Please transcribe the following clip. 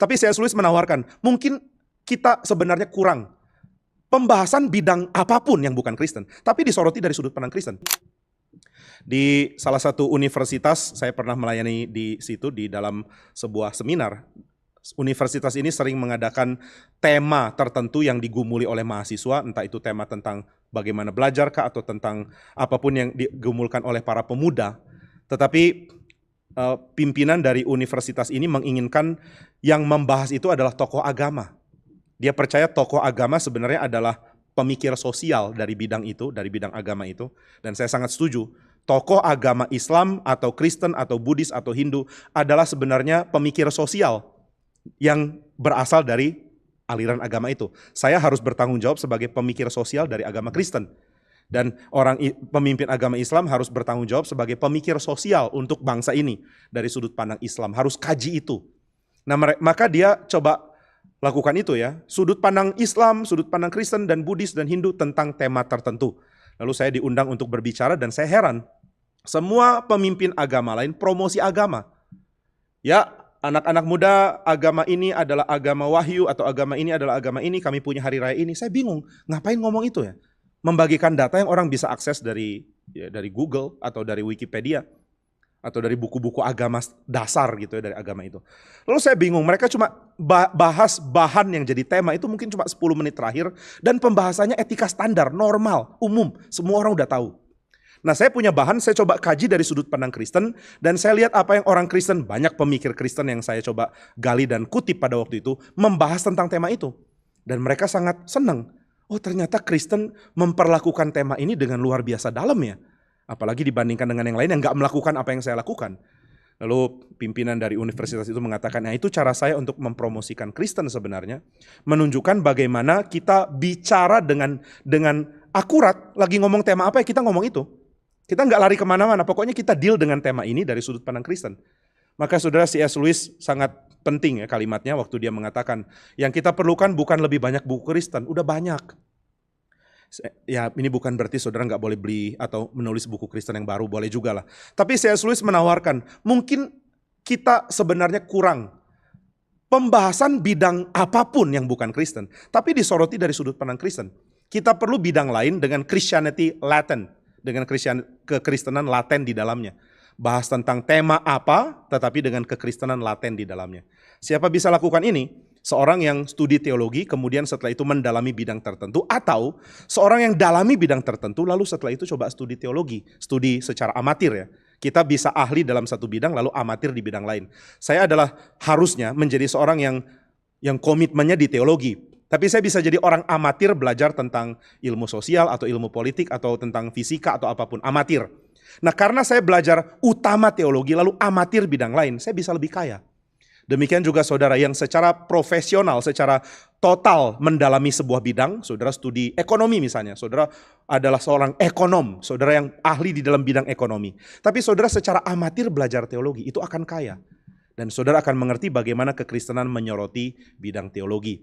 Tapi C.S. Lewis menawarkan, mungkin kita sebenarnya kurang pembahasan bidang apapun yang bukan Kristen, tapi disoroti dari sudut pandang Kristen. Di salah satu universitas, saya pernah melayani di situ di dalam sebuah seminar. Universitas ini sering mengadakan tema tertentu yang digumuli oleh mahasiswa, entah itu tema tentang bagaimana belajar kah, atau tentang apapun yang digumulkan oleh para pemuda. Tetapi pimpinan dari universitas ini menginginkan yang membahas itu adalah tokoh agama. Dia percaya tokoh agama sebenarnya adalah pemikir sosial dari bidang itu, dari bidang agama itu. Dan saya sangat setuju, tokoh agama Islam atau Kristen atau Buddhis atau Hindu adalah sebenarnya pemikir sosial yang berasal dari aliran agama itu. Saya harus bertanggung jawab sebagai pemikir sosial dari agama Kristen. Dan pemimpin agama Islam harus bertanggung jawab sebagai pemikir sosial untuk bangsa ini dari sudut pandang Islam. Harus kaji itu. Nah, maka dia coba lakukan itu ya. Sudut pandang Islam, sudut pandang Kristen dan Buddhis dan Hindu tentang tema tertentu. Lalu saya diundang untuk berbicara dan saya heran. Semua pemimpin agama lain promosi agama. Ya, anak-anak muda, agama ini adalah agama wahyu atau agama ini adalah agama ini, kami punya hari raya ini. Saya bingung, ngapain ngomong itu ya? Membagikan data yang orang bisa akses dari Google atau dari Wikipedia atau dari buku-buku agama dasar gitu ya, dari agama itu. Lalu saya bingung, mereka cuma bahas bahan yang jadi tema itu mungkin cuma 10 menit terakhir dan pembahasannya etika standar, normal, umum, semua orang udah tahu. Nah, saya punya bahan, saya coba kaji dari sudut pandang Kristen dan saya lihat apa yang orang Kristen, banyak pemikir Kristen yang saya coba gali dan kutip pada waktu itu membahas tentang tema itu. Dan mereka sangat senang. Oh, ternyata Kristen memperlakukan tema ini dengan luar biasa dalam ya. Apalagi dibandingkan dengan yang lain yang gak melakukan apa yang saya lakukan. Lalu pimpinan dari universitas itu mengatakan, nah itu cara saya untuk mempromosikan Kristen sebenarnya. Menunjukkan bagaimana kita bicara dengan akurat, lagi ngomong tema apa ya kita ngomong itu. Kita gak lari kemana-mana, pokoknya kita deal dengan tema ini dari sudut pandang Kristen. Maka saudara C.S. Lewis sangat penting ya kalimatnya waktu dia mengatakan, yang kita perlukan bukan lebih banyak buku Kristen, udah banyak. Ya ini bukan berarti saudara nggak boleh beli atau menulis buku Kristen yang baru, boleh juga lah. Tapi C.S. Lewis menawarkan, mungkin kita sebenarnya kurang pembahasan bidang apapun yang bukan Kristen, tapi disoroti dari sudut pandang Kristen. Kita perlu bidang lain dengan Christianity Latin, dengan kekristenan laten di dalamnya. Bahas tentang tema apa, tetapi dengan kekristenan laten di dalamnya. Siapa bisa lakukan ini? Seorang yang studi teologi, kemudian setelah itu mendalami bidang tertentu, atau seorang yang dalami bidang tertentu, lalu setelah itu coba studi teologi, studi secara amatir ya. Kita bisa ahli dalam satu bidang, lalu amatir di bidang lain. Saya adalah harusnya menjadi seorang yang komitmennya di teologi. Tapi saya bisa jadi orang amatir belajar tentang ilmu sosial atau ilmu politik atau tentang fisika atau apapun, amatir. Nah, karena saya belajar utama teologi lalu amatir bidang lain, saya bisa lebih kaya. Demikian juga saudara yang secara profesional, secara total mendalami sebuah bidang, saudara studi ekonomi misalnya, saudara adalah seorang ekonom, saudara yang ahli di dalam bidang ekonomi. Tapi saudara secara amatir belajar teologi, itu akan kaya. Dan saudara akan mengerti bagaimana kekristenan menyoroti bidang teologi.